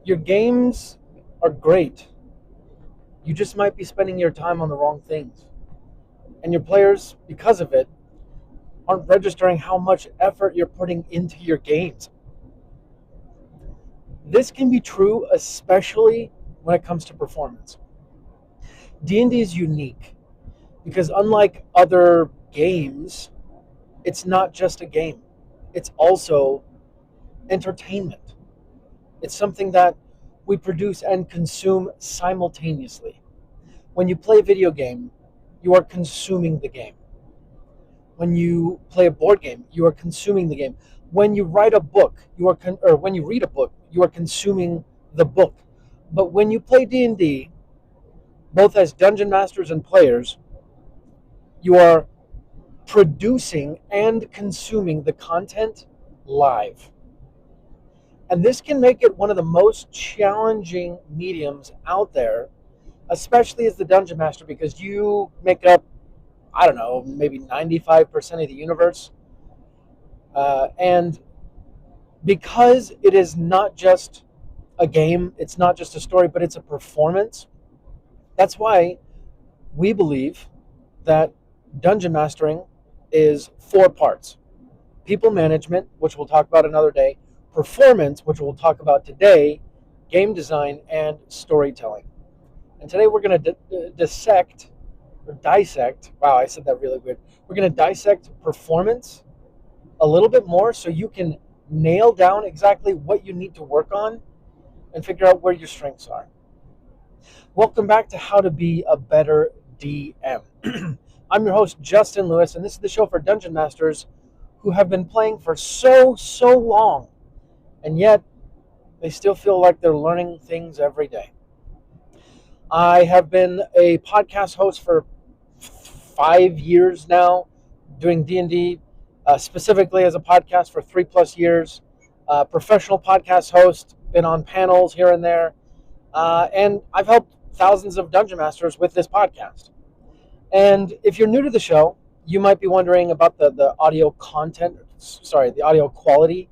Your games are great. You just might be spending your time on the wrong things. And your players, because of it, aren't registering how much effort you're putting into your games. This can be true especially when it comes to performance. D&D is unique because unlike other games, it's not just a game. It's also entertainment. It's something that we produce and consume simultaneously. When you play a video game, you are consuming the game. When you play a board game, you are consuming the game. When you write a book, or when you read a book, you are consuming the book. But when you play D&D, both as dungeon masters and players, you are producing and consuming the content live. And this can make it one of the most challenging mediums out there, especially as the dungeon master, because you make up, I don't know, maybe 95% of the universe. And because it is not just a game, it's not just a story, but it's a performance. That's why we believe that dungeon mastering is 4 parts: people management, which we'll talk about another day, performance, which we'll talk about today, game design, and storytelling. And today we're going to dissect. Wow, I said that really weird. We're going to dissect performance a little bit more so you can nail down exactly what you need to work on and figure out where your strengths are. Welcome back to How to Be a Better DM. I'm your host, Justin Lewis, and this is the show for dungeon masters who have been playing for so long, and yet they still feel like they're learning things every day. I have been a podcast host for 5 years now, doing D&D specifically as a podcast for 3+ years. Professional podcast host, been on panels here and there, and I've helped thousands of dungeon masters with this podcast. And if you're new to the show, you might be wondering about the audio content, the audio quality.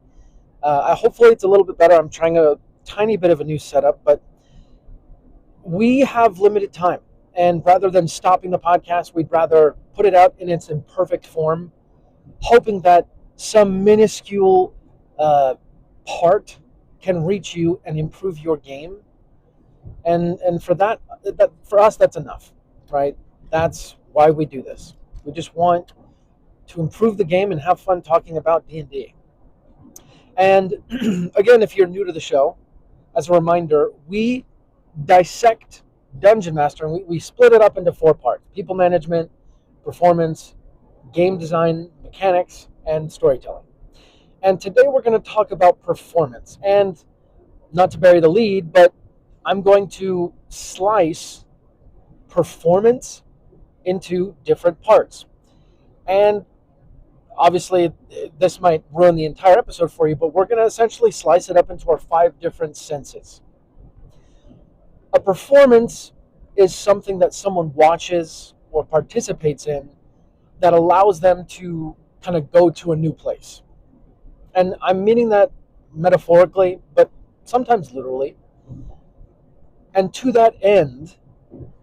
Hopefully it's a little bit better. I'm trying a tiny bit of a new setup, but we have limited time. And rather than stopping the podcast, we'd rather put it out in its imperfect form, hoping that some minuscule part can reach you and improve your game. And for that for us, that's enough, right? That's why we do this. We just want to improve the game and have fun talking about D&D. And again, if you're new to the show, as a reminder, we dissect Dungeon Master, and we split it up into 4 parts: people management, performance, game design, mechanics, and storytelling. And today we're going to talk about performance. And not to bury the lead, but I'm going to slice performance into different parts. And obviously, this might ruin the entire episode for you, but we're going to essentially slice it up into our 5 different senses. A performance is something that someone watches or participates in that allows them to kind of go to a new place. And I'm meaning that metaphorically, but sometimes literally. And to that end,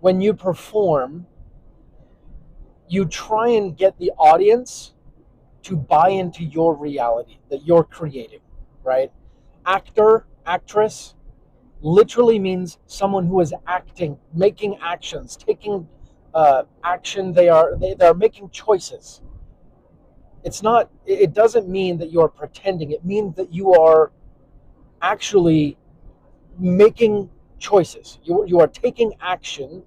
when you perform, you try and get the audience to buy into your reality that you're creating, right? Actor, actress, literally means someone who is acting, making actions, taking action. They're making choices. It doesn't mean that you're pretending. It means that you are actually making choices. You are taking action,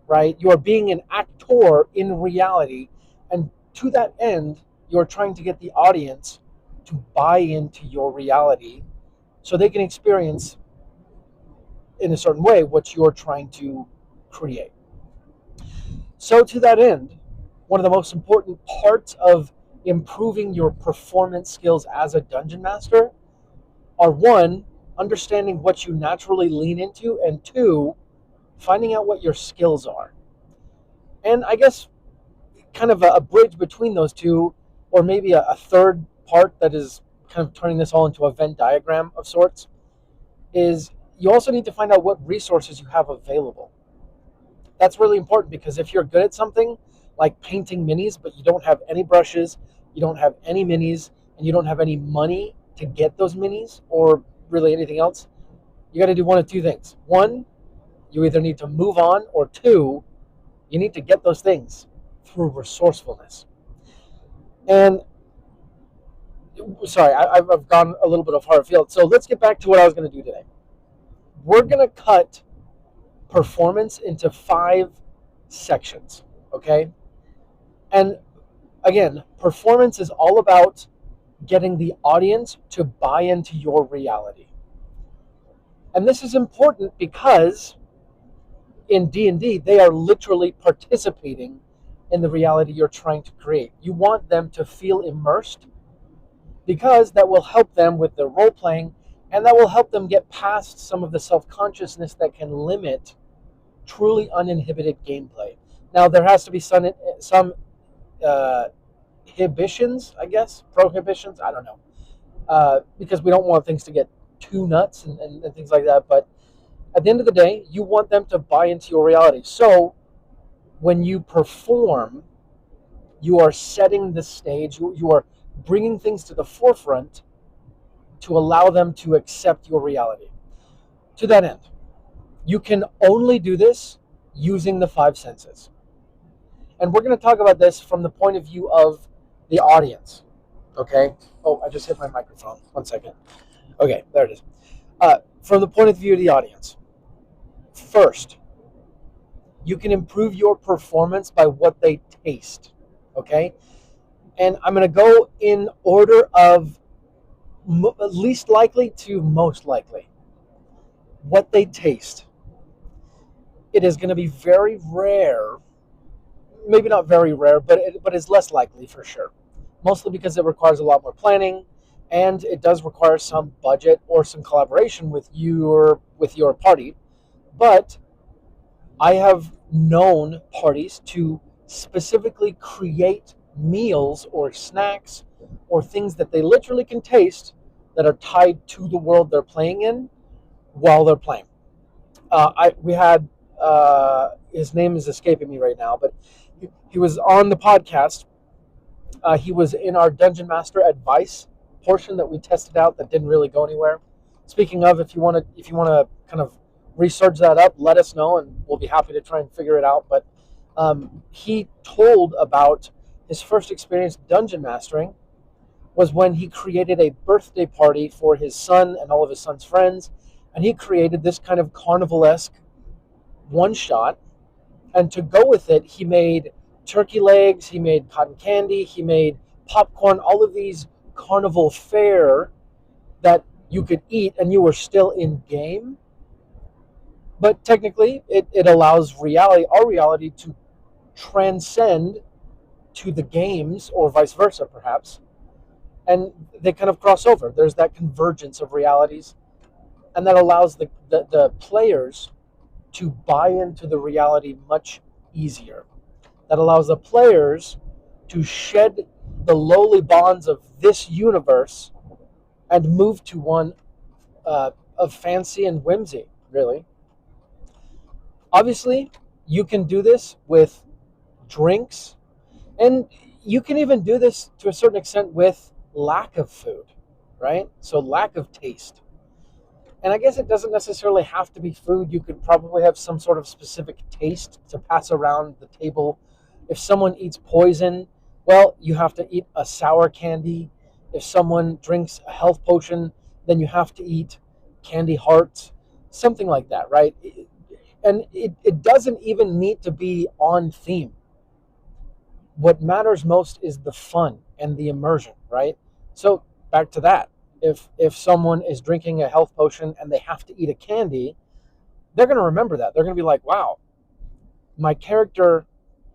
right? You are being an actor in reality, and to that end, you're trying to get the audience to buy into your reality so they can experience in a certain way what you're trying to create. So to that end, one of the most important parts of improving your performance skills as a dungeon master are: 1, understanding what you naturally lean into, and 2, finding out what your skills are. And I guess kind of a bridge between those two, or maybe a third part that is kind of turning this all into a Venn diagram of sorts, is you also need to find out what resources you have available. That's really important, because if you're good at something like painting minis, but you don't have any brushes, you don't have any minis, and you don't have any money to get those minis or really anything else, you got to do one of two things. One, you either need to move on, or two, you need to get those things through resourcefulness. And sorry, I've gone a little bit of hard field. So let's get back to what I was going to do today. We're going to cut performance into 5 sections, okay? And again, performance is all about getting the audience to buy into your reality. And this is important because in D&D, they are literally participating in the reality you're trying to create. You want them to feel immersed, because that will help them with their role playing, and that will help them get past some of the self-consciousness that can limit truly uninhibited gameplay. Now, there has to be some inhibitions, I guess, prohibitions, I don't know, because we don't want things to get too nuts and things like that. But at the end of the day, you want them to buy into your reality. So when you perform, you are setting the stage, you are bringing things to the forefront to allow them to accept your reality. To that end, you can only do this using the 5 senses. And we're going to talk about this from the point of view of the audience. Okay? Oh, I just hit my microphone. 1 second. Okay, there it is. From the point of view of the audience. First, you can improve your performance by what they taste. Okay? And I'm going to go in order of least likely to most likely. What they taste. It is going to be very rare, maybe not very rare, but it's less likely for sure. Mostly because it requires a lot more planning, and it does require some budget or some collaboration with your party. But I have known parties to specifically create meals or snacks or things that they literally can taste that are tied to the world they're playing in while they're playing. We had his name is escaping me right now, but he was on the podcast. He was in our Dungeon Master advice portion that we tested out that didn't really go anywhere. Speaking of, if you want to kind of research that up, let us know, and we'll be happy to try and figure it out. But he told about his first experience dungeon mastering was when he created a birthday party for his son and all of his son's friends, and he created this kind of carnival-esque one-shot. And to go with it, he made turkey legs, he made cotton candy, he made popcorn, all of these carnival fare that you could eat and you were still in game. But technically, it allows our reality to transcend to the games, or vice versa, perhaps. And they kind of cross over. There's that convergence of realities. And that allows the players to buy into the reality much easier. That allows the players to shed the lowly bonds of this universe and move to one of fancy and whimsy, really. Obviously, you can do this with drinks, and you can even do this to a certain extent with lack of food, right? So lack of taste. And I guess it doesn't necessarily have to be food. You could probably have some sort of specific taste to pass around the table. If someone eats poison, well, you have to eat a sour candy. If someone drinks a health potion, then you have to eat candy hearts, something like that, right? And it doesn't even need to be on theme. What matters most is the fun and the immersion, right? So back to that. If someone is drinking a health potion and they have to eat a candy, they're going to remember that. They're going to be like, wow, my character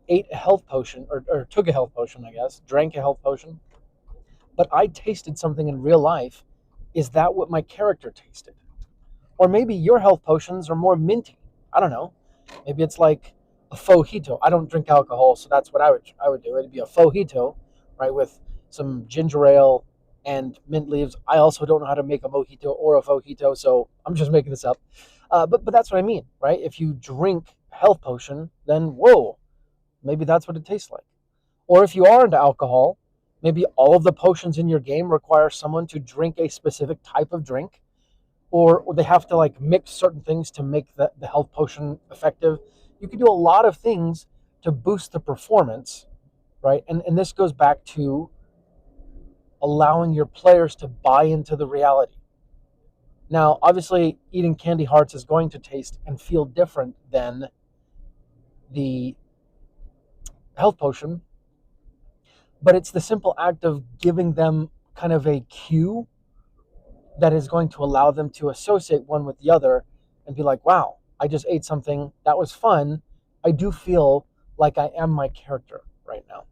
ate a health potion, or took a health potion, I guess, drank a health potion, but I tasted something in real life. Is that what my character tasted? Or maybe your health potions are more minty. I don't know. Maybe it's like a fojito. I don't drink alcohol, so that's what I would do. It'd be a fojito, right, with some ginger ale and mint leaves. I also don't know how to make a mojito or a fojito, so I'm just making this up. But that's what I mean, right? If you drink health potion, then whoa, maybe that's what it tastes like. Or if you are into alcohol, maybe all of the potions in your game require someone to drink a specific type of drink, or they have to like mix certain things to make the health potion effective. You can do a lot of things to boost the performance, right? And this goes back to allowing your players to buy into the reality. Now, obviously, eating candy hearts is going to taste and feel different than the health potion, but it's the simple act of giving them kind of a cue that is going to allow them to associate one with the other and be like, wow, I just ate something that was fun. I do feel like I am my character right now.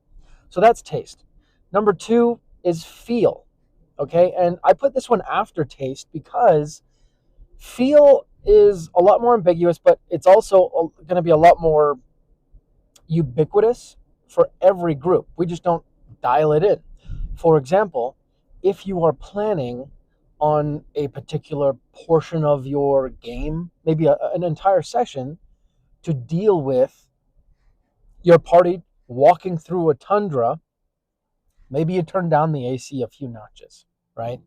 So that's taste. Number two is feel. Okay. And I put this one after taste because feel is a lot more ambiguous, but it's also going to be a lot more ubiquitous for every group. We just don't dial it in. For example, if you are planning on a particular portion of your game, maybe an entire session, to deal with your party walking through a tundra, maybe you turn down the AC a few notches, right?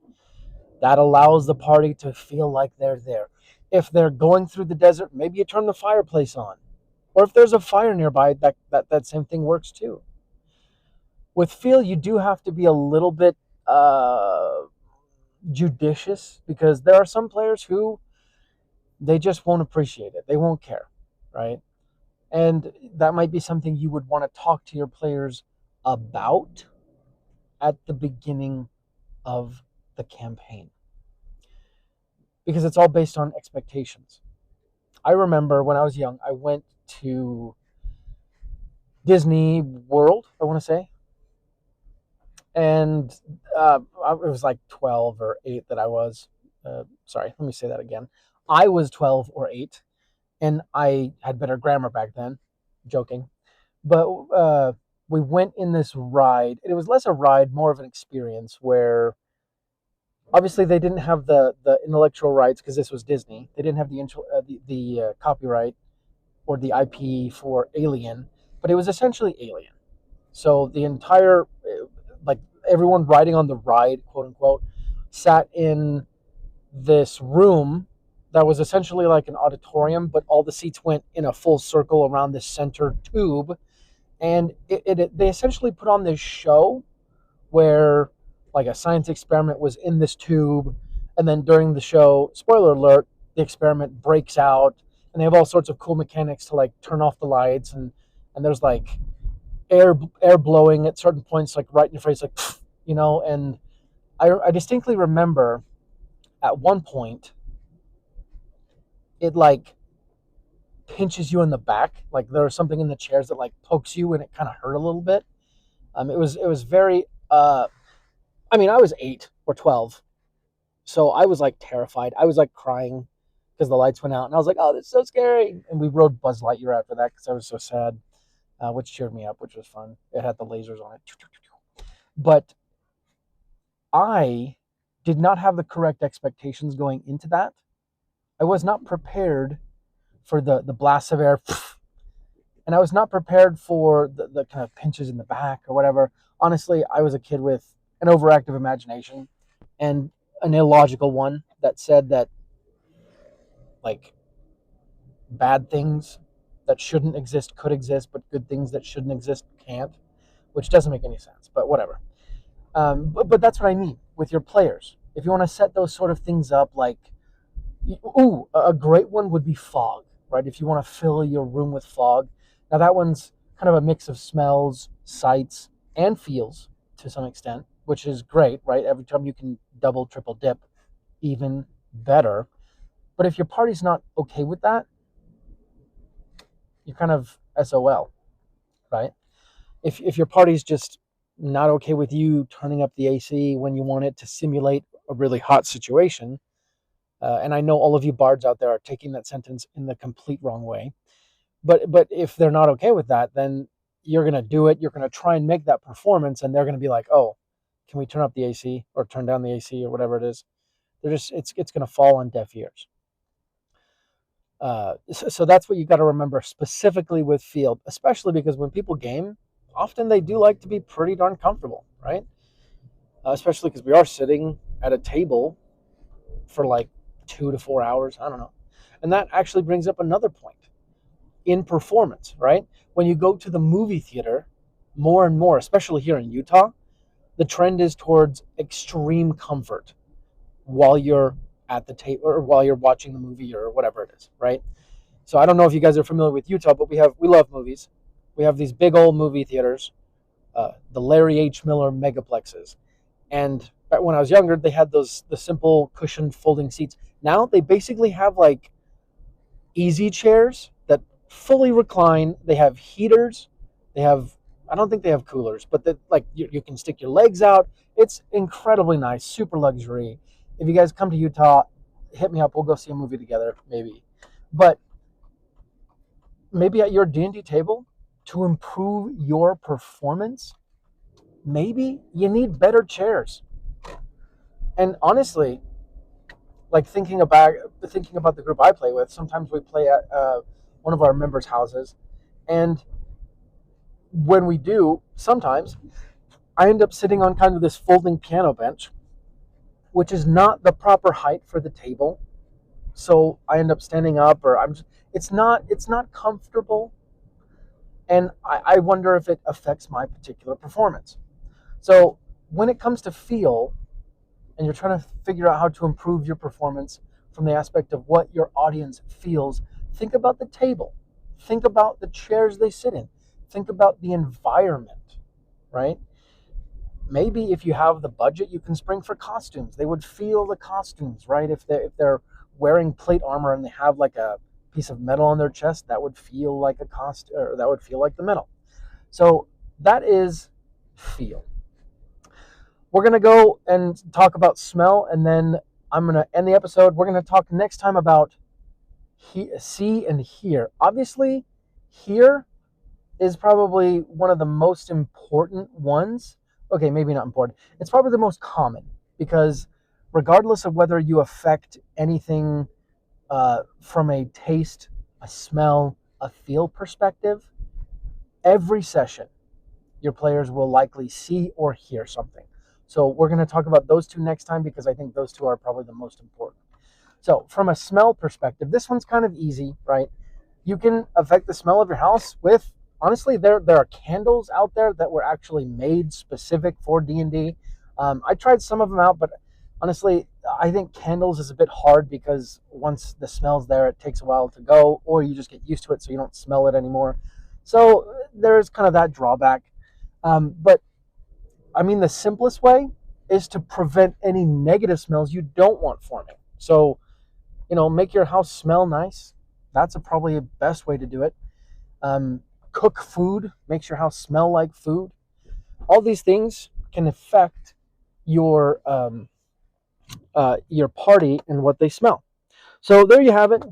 That allows the party to feel like they're there. If they're going through the desert, maybe you turn the fireplace on. Or if there's a fire nearby, that same thing works too. With feel, you do have to be a little bit judicious because there are some players who they just won't appreciate it. They won't care, right? And that might be something you would want to talk to your players about at the beginning of the campaign because it's all based on expectations. I remember when I was young, I went to Disney World, I want to say, and it was like 12 or 8 that I was. Sorry, let me say that again. I was 12 or 8, and I had better grammar back then. Joking. But we went in this ride. It was less a ride, more of an experience where obviously they didn't have the intellectual rights because this was Disney. They didn't have the copyright or the IP for Alien, but it was essentially Alien. So the entire like everyone riding on the ride, quote unquote, sat in this room that was essentially like an auditorium, but all the seats went in a full circle around this center tube, and they essentially put on this show where like a science experiment was in this tube, and then during the show, spoiler alert, the experiment breaks out, and they have all sorts of cool mechanics to like turn off the lights, and there's like air blowing at certain points, like right in your face, like and I distinctly remember at one point it like pinches you in the back, like there was something in the chairs that like pokes you and it kind of hurt a little bit. It was very I mean, I was 8 or 12, so I was like terrified. I was like crying because the lights went out, and I was like, oh, this is so scary. And we rode Buzz Lightyear after that because I was so sad, which cheered me up, which was fun. It had the lasers on it. But I did not have the correct expectations going into that. I was not prepared for the blasts of air, and I was not prepared for the kind of pinches in the back or whatever. Honestly, I was a kid with an overactive imagination and an illogical one that said that like bad things that shouldn't exist could exist, but good things that shouldn't exist can't, which doesn't make any sense. But whatever. But that's what I mean with your players. If you want to set those sort of things up, like, ooh, a great one would be fog, right? If you want to fill your room with fog. Now, that one's kind of a mix of smells, sights, and feels to some extent, which is great, right? Every time you can double, triple dip, even better. But if your party's not okay with that, you're kind of SOL, right? If your party's just not okay with you turning up the AC when you want it to simulate a really hot situation, and I know all of you bards out there are taking that sentence in the complete wrong way, but if they're not okay with that, then you're gonna do it. You're gonna try and make that performance, and they're gonna be like, oh, can we turn up the AC or turn down the AC or whatever it is? They're just it's going to fall on deaf ears. So that's what you got to remember specifically with field, especially because when people game, often they do like to be pretty darn comfortable, right? Especially because we are sitting at a table for like 2 to 4 hours. I don't know. And that actually brings up another point in performance, right? When you go to the movie theater, more and more, especially here in Utah, the trend is towards extreme comfort while you're at the table or while you're watching the movie or whatever it is, right? So I don't know if you guys are familiar with Utah, but we love movies. We have these big old movie theaters, the Larry H. Miller megaplexes. And when I was younger, they had the simple cushioned folding seats. Now they basically have like easy chairs that fully recline. They have heaters. They have, I don't think they have coolers, but that like you can stick your legs out. It's incredibly nice, super luxury. If you guys come to Utah, hit me up. We'll go see a movie together, maybe. But maybe at your D&D table, to improve your performance, maybe you need better chairs. And honestly, like thinking about the group I play with, sometimes we play at one of our members' houses, and when we do, sometimes I end up sitting on kind of this folding piano bench, which is not the proper height for the table. So I end up standing up, or it's not comfortable, and I wonder if it affects my particular performance. So when it comes to feel, and you're trying to figure out how to improve your performance from the aspect of what your audience feels, think about the table. Think about the chairs they sit in. Think about the environment, right? Maybe if you have the budget, you can spring for costumes. They would feel the costumes, right? If they're wearing plate armor and they have like a piece of metal on their chest, that would feel like a costume, or that would feel like the metal. So that is feel. We're going to go and talk about smell, and then I'm going to end the episode. We're going to talk next time about see and hear. Obviously, hear is probably one of the most important ones. Okay, maybe not important. It's probably the most common, because regardless of whether you affect anything from a taste, a smell, a feel perspective, every session your players will likely see or hear something. So we're going to talk about those two next time, because I think those two are probably the most important. So from a smell perspective, this one's kind of easy, right? You can affect the smell of your house with, honestly, there are candles out there that were actually made specific for D&D. I tried some of them out, but honestly, I think candles is a bit hard, because once the smell's there, it takes a while to go, or you just get used to it so you don't smell it anymore. So there's kind of that drawback. But I mean, the simplest way is to prevent any negative smells you don't want forming. So, make your house smell nice. That's probably the best way to do it. Cook food, makes your house smell like food. All these things can affect your party and what they smell. So there you have it.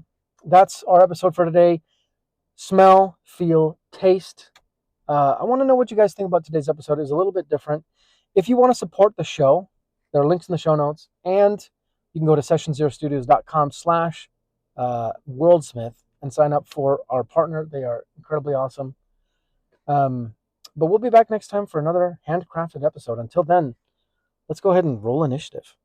That's our episode for today. Smell, feel, taste. I want to know what you guys think about today's episode. It's a little bit different. If you want to support the show, there are links in the show notes, and you can go to sessionzerostudios.com/worldsmith and sign up for our partner. They are incredibly awesome. But we'll be back next time for another handcrafted episode. Until then, let's go ahead and roll initiative.